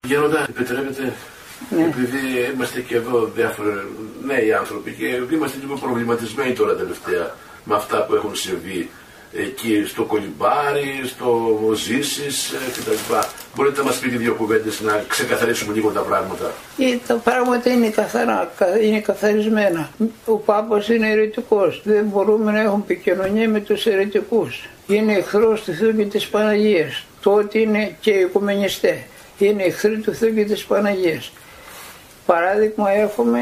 Γέροντα, επιτρέπετε, επειδή είμαστε και εδώ διάφοροι νέοι άνθρωποι και είμαστε λίγο προβληματισμένοι τώρα τελευταία με αυτά που έχουν συμβεί εκεί στο Κολυμπάρι, στο Ζήσης κτλ. Μπορείτε να μας πείτε δύο κουβέντες να ξεκαθαρίσουμε λίγο τα πράγματα? Τα πράγματα είναι καθαρά, είναι καθαρισμένα. Ο Πάπας είναι αιρετικός. Δεν μπορούμε να έχουμε επικοινωνία με τους αιρετικούς. Είναι εχθρός του Θεού και της Παναγίας. Τότε είναι και οι οικουμενιστές. Είναι εχθροί του Θεού και της Παναγίας. Παράδειγμα έχουμε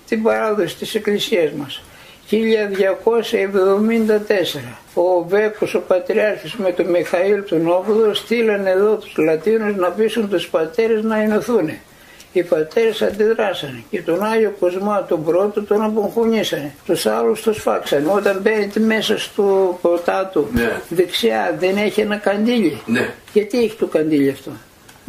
την παράδοση της Εκκλησίας μας. 1274 ο Βέκος ο Πατριάρχης με τον Μιχαήλ τον 8ο στείλανε εδώ τους Λατίνους να πείσουν τους πατέρες να ενωθούν. Οι πατέρες αντιδράσανε και τον Άγιο Κοσμά τον πρώτο τον αποχωνήσανε. Τους άλλους τους φάξανε. Όταν μπαίνετε μέσα στο ποτά του δεξιά δεν έχει ένα καντήλι. Γιατί έχει το καντήλι αυτό?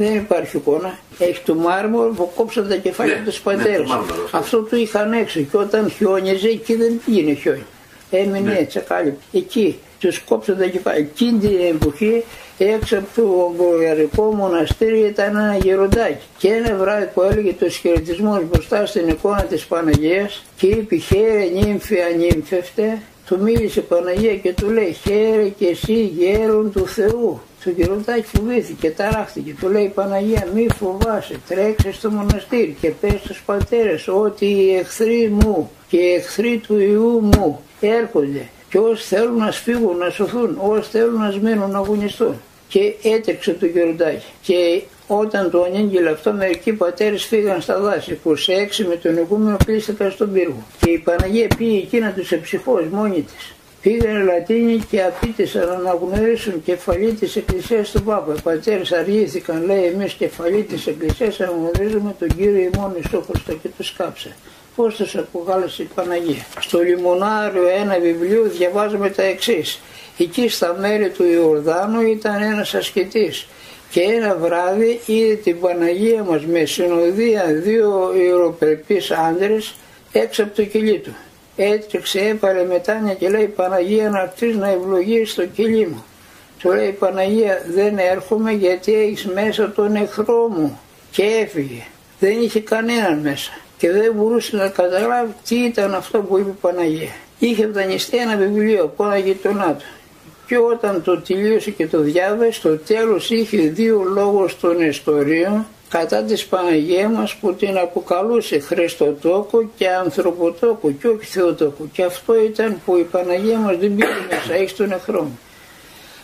Δεν υπάρχει εικόνα. Έχει το μάρμαρο που κόψαν τα κεφάλια τους πατέρες. Αυτό το είχαν έξω και όταν χιόνιζε εκεί δεν πήγαινε χιόνι. Έμεινε έτσι ακάλυπτο. Εκεί τους κόψαν τα κεφάλια. Εκείνη την εποχή έξω από το Βουλγαρικό μοναστήρι ήταν ένα γεροντάκι. Και ένα βράδυ που έλεγε τους χαιρετισμούς μπροστά στην εικόνα της Παναγίας και είπε «Χαίρε νύμφη ανύμφευτε», του μίλησε η Παναγία και του λέει «Χαίρε και εσύ γέρον του Θεού». Το γεροντάκι φοβήθηκε, ταράχτηκε, του λέει η Παναγία μη φοβάσαι, τρέξε στο μοναστήρι και πες στους πατέρες ότι οι εχθροί μου και οι εχθροί του Ιού μου έρχονται και όσοι θέλουν να σφύγουν, να σωθούν, όσοι θέλουν να σμείνουν, να αγωνιστούν. Και έτρεξε το γεροντάκι και όταν το ανήγγειλε αυτό μερικοί πατέρες φύγαν στα δάση, 26 με τον ηγούμενο κλείστηκαν στον πύργο και η Παναγία πήγε εκεί να τους εψυχώσει μόνη της. Πήγανε Λατίνοι και απίτησαν να αναγνωρίσουν κεφαλή της Εκκλησίας του Πάπα. Οι πατέρες αργήθηκαν, λέει, εμείς κεφαλή της Εκκλησίας αναγνωρίζουμε τον Κύριο ημών Ιησού Χριστό και τους κάψε. Πώς τους αποκάλεσε η Παναγία? Στο λιμονάριο ένα βιβλίο διαβάζουμε τα εξής. Εκεί στα μέρη του Ιορδάνου ήταν ένας ασκητής και ένα βράδυ είδε την Παναγία μας με συνοδεία δύο ιεροπρεπείς άντρες έξω από το κελί του. Έτρεξε, έπαρε μετάνοια και λέει Παναγία να έρθεις να ευλογείς το κελί μου. Του λέει Παναγία δεν έρχομαι γιατί έχεις μέσα τον εχθρό μου. Και έφυγε. Δεν είχε κανέναν μέσα και δεν μπορούσε να καταλάβει τι ήταν αυτό που είπε η Παναγία. Είχε δανειστεί ένα βιβλίο από ένα γειτονά του και όταν το τελείωσε και το διάβασε στο τέλος είχε δύο λόγους των ιστορίων κατά της Παναγία μας που την αποκαλούσε Χριστοτόκο και Ανθρωποτόκο και όχι Θεοτόκο. Και αυτό ήταν που η Παναγία μας δεν πήγε μέσα, έχει τον εχθρό μου.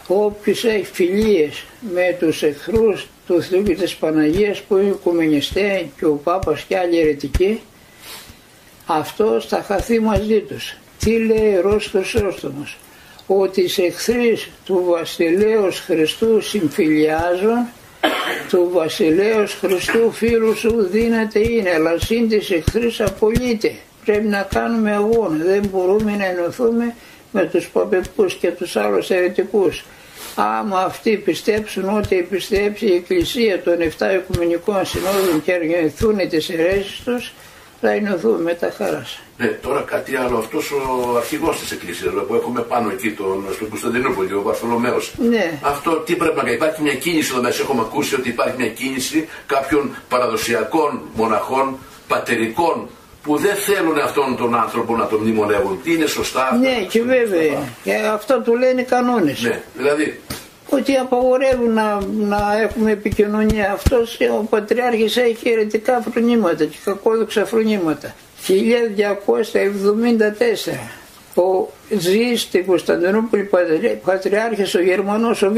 Όποιος έχει φιλίες με τους εχθρούς του Θεού και της Παναγίας που είναι οικουμενιστές και ο Πάπας και άλλοι αιρετικοί, αυτός θα χαθεί μαζί τους. Τι λέει Ρόστος Ρόστομος? Ότι οι εχθροί του βασιλέως Χριστού συμφιλιάζουν, του βασιλέως Χριστού φίλου σου δύναται είναι, αλλά σύν της εχθρής απολύται. Πρέπει να κάνουμε αγώνα, δεν μπορούμε να ενωθούμε με τους παπικούς και τους άλλους αιρετικούς. Άμα αυτοί πιστέψουν ότι πιστέψει η Εκκλησία των 7 Οικουμενικών Συνόδων και αρνηθούν τις αιρέσεις τους, θα ενωθούμε με τα χαράς. Ναι, τώρα κάτι άλλο. Αυτός ο αρχηγός της Εκκλησίας που έχουμε πάνω εκεί στον Κωνσταντινούπολη, ο Βαρθολομαίος. Ναι. Αυτό τι πρέπει να κάνει? Υπάρχει μια κίνηση εδώ μέσα. Έχουμε ακούσει ότι υπάρχει μια κίνηση κάποιων παραδοσιακών μοναχών, πατερικών, που δεν θέλουν αυτόν τον άνθρωπο να τον μνημονεύουν. Τι είναι σωστά? Ναι, και βέβαια. Αυτό του λένε οι κανόνες. Ναι, δηλαδή. Ότι απαγορεύουν να έχουμε επικοινωνία. Αυτός ο Πατριάρχης έχει αιρετικά φρονήματα και κακόδοξα φρονήματα. 1274 ο Ζής στην Κωνσταντινούπολη Πατριάρχης ο Γερμανός ο Β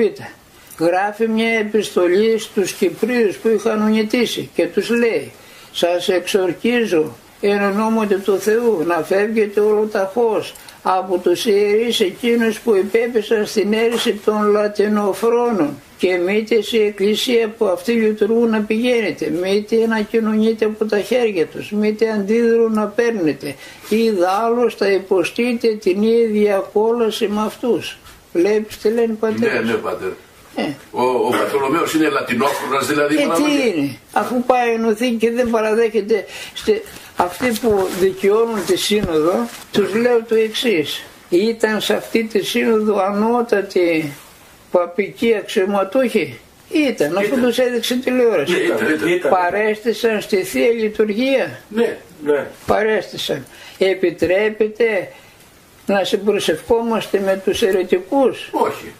γράφει μια επιστολή στους Κυπρίους που είχαν ουνητήσει και τους λέει σας εξορκίζω εν ονόματι του Θεού να φεύγετε ολοταχώς από τους ιερείς εκείνους που υπέπεσαν στην αίρεση των λατινοφρόνων και μήτε σε εκκλησία που αυτοί λειτουργούν να πηγαίνετε, μήτε να κοινωνείτε από τα χέρια τους, μήτε αντίδρου να παίρνετε ή δάλλως θα υποστείτε την ίδια κόλαση με αυτούς. Βλέπεις τι λένε πατέρες? Ναι, ναι πατέρα. Ο Βαρθολομαίος είναι λατινόφρονας δηλαδή? Τι είναι, αφού πάει ενωθεί και δεν παραδέχεται. Αυτοί που δικαιώνουν τη σύνοδο τους λέω το εξής. Ήταν σε αυτή τη σύνοδο ανώτατοι παπικοί αξιωματούχοι? Ήταν, αφού τους έδειξε τηλεόραση. Παρέστησαν στη Θεία Λειτουργία. Ναι. Παρέστησαν. Επιτρέπεται να συμπροσευχόμαστε με τους αιρετικούς? Όχι.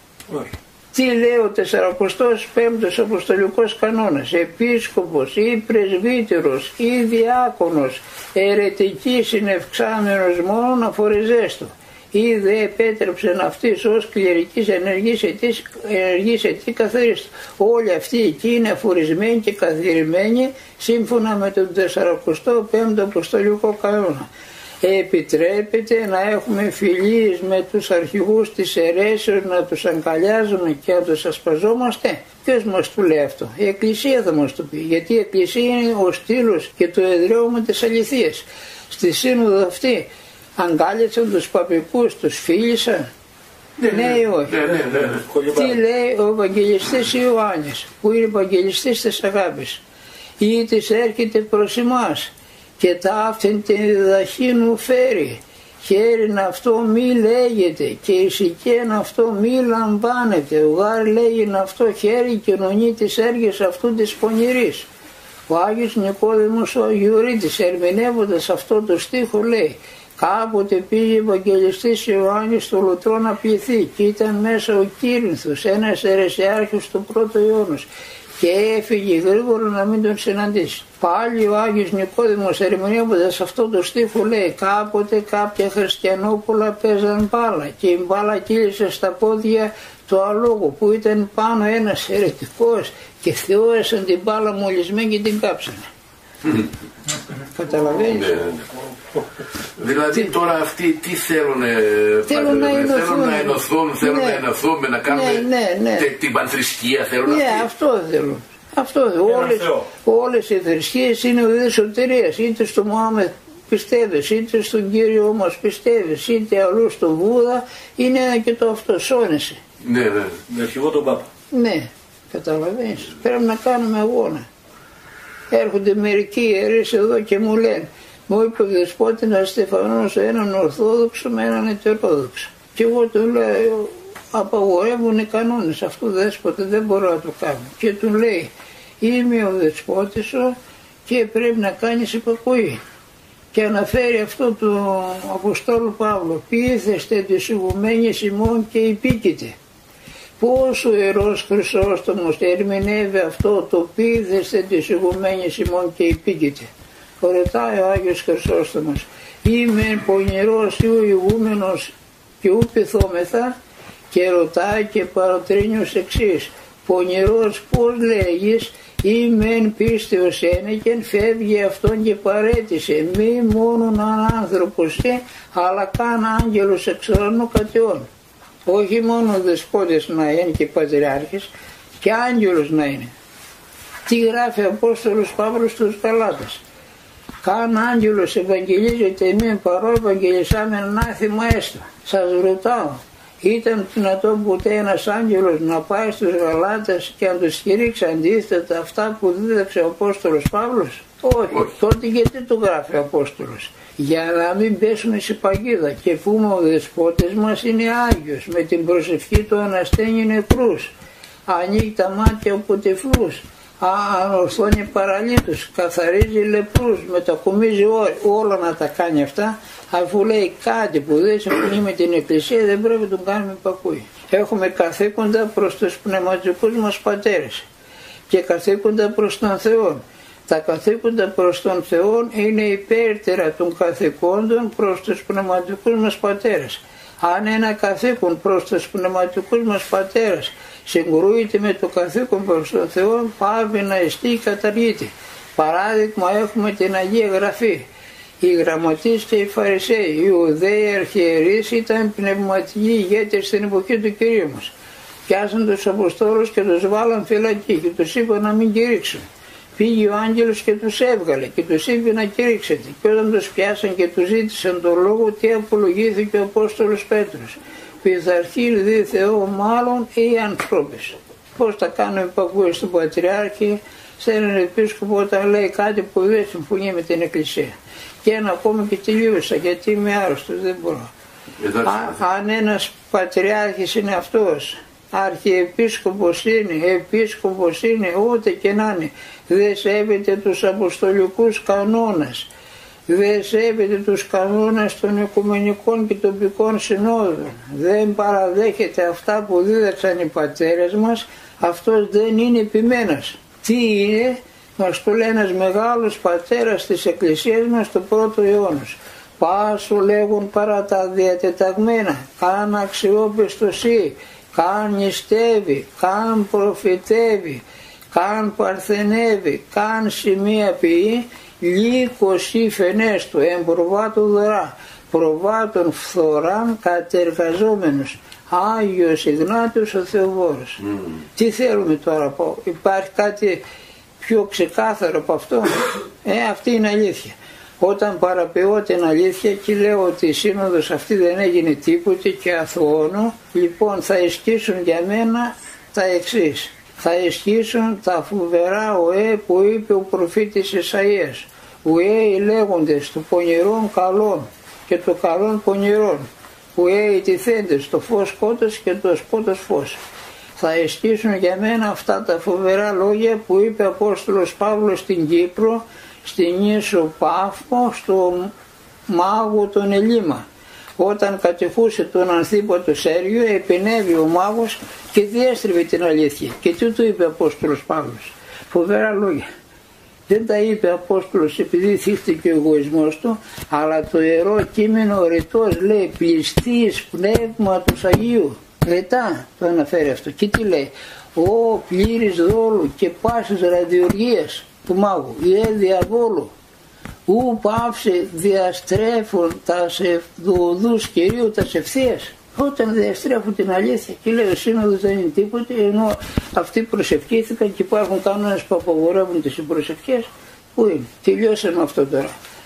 Τι λέει ο 45ος Αποστολικός Κανόνας? Επίσκοπος ή πρεσβύτερος ή διάκονος αιρετική συνευξάμενος μόνον αφορεζέστο ή δε επέτρεψεν αυτής ως κληρικής ενεργής αιτή καθαρίστου. Όλοι αυτοί εκεί είναι αφορισμένοι και καθιερωμένοι σύμφωνα με τον 45ο Αποστολικό Κανόνα. Επιτρέπεται να έχουμε φιλίες με τους αρχηγούς της αιρέσεως, να τους αγκαλιάζουμε και να τους ασπαζόμαστε? Ποιος μας το λέει αυτό? Η Εκκλησία θα μας το πει, γιατί η Εκκλησία είναι ο στήλος και το εδραίωμα της αληθείας. Στη σύνοδο αυτή αγκάλιασαν τους παπικούς, τους φίλησαν? Ναι ή όχι? Τι λέει ο Ευαγγελιστής Ιωάννης, που είναι Ευαγγελιστής της αγάπης? Ή της έρχεται προς εμάς και ταύτην την διδαχήνου φέρει, χέριν αυτό μη λέγεται και ησικέν αυτό μη λαμβάνεται, ουγάρ λέγειν αυτό χέρι κοινωνεί της έργης αυτού της πονηρής. Ο Άγιος Νικόδημος ο Αγιορείτης, ερμηνεύοντας αυτό το στίχο, λέει: κάποτε πήγε ο Ευαγγελιστής Ιωάννης στο Λουτρό να πληθεί και ήταν μέσα ο Κύρινθος, ένας αιρεσιάρχης του πρώτου αιώνα, και έφυγε γρήγορα να μην τον συναντήσει. Πάλι ο Άγιος Νικόδημος, ερμηνεύοντας αυτό το στίχο, λέει: κάποτε κάποια χριστιανόπουλα παίζαν μπάλα και η μπάλα κύλησε στα πόδια του αλόγου που ήταν πάνω ένας αιρετικός και θεώρησαν την μπάλα μολυσμένη και την κάψανε. Καταλαβαίνεις? Δηλαδή τώρα αυτοί τι θέλουν? Θέλουν να ενωθούν, θέλουν να ενωθούμε, να κάνουμε την πανθρησκεία, θέλουν? Ναι, αυτό θέλουν. Όλες οι θρησκείες είναι οδοί σωτηρίας. Είτε στο Μωάμεθ πιστεύεις, είτε στον Κύριο μας πιστεύεις, είτε αλλού στον Βούδα, είναι ένα και το αυτό, σώνεσαι. Ναι. Με αρχηγό τον Πάπα. Ναι, καταλαβαίνεις. Πρέπει να κάνουμε αγώνα. Έρχονται μερικοί ιερείς εδώ και μου λένε: μου είπε ο Δεσπότης να στεφανώσω έναν Ορθόδοξο με έναν Ετερόδοξο. Και εγώ του λέω: απαγορεύουν οι κανόνες, αυτού Δέσποτε δεν μπορώ να το κάνω. Και του λέει: είμαι ο Δεσπότης σου και πρέπει να κάνεις υπακοή. Και αναφέρει αυτό του Αποστόλου Παύλου: πείθεστε τις ηγουμένες ημών και υπήκητε. Πώς ο Ιερός Χρυσόστομος ερμηνεύει αυτό το πείθεστε τις ηγουμένες ημών και υπήκητε? Ρωτάει ο Άγιος Χρυσόστομος: είμαι πονηρός ή ο ηγούμενος και ου πειθόμεθα? Και ρωτάει και παροτρύνει ως εξής: πονηρός πώς λέγεις? Ή μεν πίστεως ένεκεν, φεύγει αυτόν και παρέτησε, μη μόνον άνθρωπος αλλά καν άγγελος εξ ουρανού κατεών. Όχι μόνο δεσπότες να είναι και πατριάρχες, και άγγελος να είναι. Τι γράφει ο Απόστολος Παύλος στους Γαλάτας? Καν άγγελος ευαγγελίζεται εμήν παρό ευαγγελισάμεν ανάθημα έστω. Σας ρωτάω, ήταν δυνατόν ποτέ ένας άγγελος να πάει στους Γαλάτες και να τους κηρύξει αντίθετα αυτά που δίδαξε ο Απόστολος Παύλος? Όχι. Τότε γιατί το γράφει ο Απόστολος? Για να μην πέσουμε σε παγίδα και πούμε ο Δεσπότης μας είναι Άγιος, με την προσευχή του ανασταίνει νεκρούς, ανοίγει τα μάτια από τυφλούς, ανορθώνει παραλίτους, καθαρίζει λεπρούς, μετακομίζει όλα να τα κάνει αυτά, αφού λέει κάτι που δεν συμφωνεί με την Εκκλησία δεν πρέπει να τον κάνουμε υπακούει. Έχουμε καθήκοντα προς τους πνευματικούς μας πατέρες και καθήκοντα προς τον Θεό. Τα καθήκοντα προς τον Θεό είναι υπέρτερα των καθηκόντων προς τους πνευματικούς μας πατέρες. Αν ένα καθήκον προς τους πνευματικούς μας πατέρες συγκρούεται με το καθήκον προς τον Θεό, πάβει να εστί ή καταργείται. Παράδειγμα έχουμε την Αγία Γραφή. Οι γραμματείς και οι Φαρισαίοι, οι Ιουδαίοι αρχιερείς ήταν πνευματικοί ηγέτες στην εποχή του Κυρίου μας. Πιάσαν τους Αποστόλους και τους βάλαν φυλακή και τους είπαν να μην κηρύξουν. Πήγε ο άγγελος και τους έβγαλε και τους είπε να κηρύξετε. Και όταν τους πιάσαν και τους ζήτησαν τον λόγο, τι απολογήθηκε ο Απόστολος Πέτρος? Πειθαρχήν δι Θεό μάλλον ή ανθρώπες. Πώς θα κάνουμε υπακούες στον Πατριάρχη, σε έναν επίσκοπο όταν λέει κάτι που δεν συμφωνεί με την Εκκλησία? Και ένα ακόμα και τελείωσα γιατί είμαι άρρωστος, δεν μπορώ. Αν ένας Πατριάρχης είναι αυτός αρχιεπίσκοπος είναι, επίσκοπος είναι, ούτε και να είναι, δεν σέβεται τους αποστολικούς κανόνες, δεν σέβεται τους κανόνες των οικουμενικών και τοπικών συνόδων, δεν παραδέχεται αυτά που δίδαξαν οι πατέρες μας, αυτός δεν είναι επιμένας. Τι είναι? Μας το λέει ένας μεγάλος πατέρας της Εκκλησίας μας το πρώτο αιώνα. Πάσου λέγουν παρά τα διατεταγμένα, καν αξιόπιστος ή, καν νηστεύει, καν προφητεύει, καν παρθενεύει, καν σημεία ποιεί, λύκος ή φενέστο, εμπροβάτου δωρά, προβάτων φθοράν κατεργαζόμενος, Άγιος Ιγνάτιος ο Θεοβόρος. Τι θέλουμε τώρα πω, υπάρχει κάτι πιο ξεκάθαρο από αυτό? Αυτή είναι αλήθεια. Όταν παραποιώ την αλήθεια και λέω ότι η σύνοδος αυτή δεν έγινε τίποτε και αθωώνω, λοιπόν θα ισχύσουν για μένα τα εξής. Θα ισχύσουν τα φοβερά που είπε ο προφήτης Ισαΐας. Οι λέγοντες του πονηρών καλών και το καλών πονηρών. Οι τηθέντες το φως σκότος και το σκότος φως. Θα ισχύσουν για μένα αυτά τα φοβερά λόγια που είπε ο Απόστολος Παύλος στην Κύπρο, στην Ίσο Πάφο, στο μάγο τον Ελίμα. Όταν κατηχούσε τον Ανθίπατο Σέργιο, επενέβη ο μάγος και διέστρεβε την αλήθεια. Και τι του είπε ο Απόστολος Παύλος? Φοβερά λόγια. Δεν τα είπε ο Απόστολος επειδή θύχτηκε ο εγωισμός του, αλλά το Ιερό Κείμενο ρητός λέει πληστής Πνεύματος Αγίου. Ρητά το αναφέρει αυτό. Και τι λέει? Ο πλήρης δόλου και πάσης ραδιοργίας του μάγου, ιε διαβόλου, ου πάυσε διαστρέφουν τα οδούς Κυρίου τα ευθείας. Όταν διαστρέφουν την αλήθεια και λέει ο σύνοδος δεν είναι τίποτε, ενώ αυτοί προσευχήθηκαν και υπάρχουν κανόνες που απαγορεύουν τις προσευχές, πού είναι? Τελειώσαμε αυτό τώρα.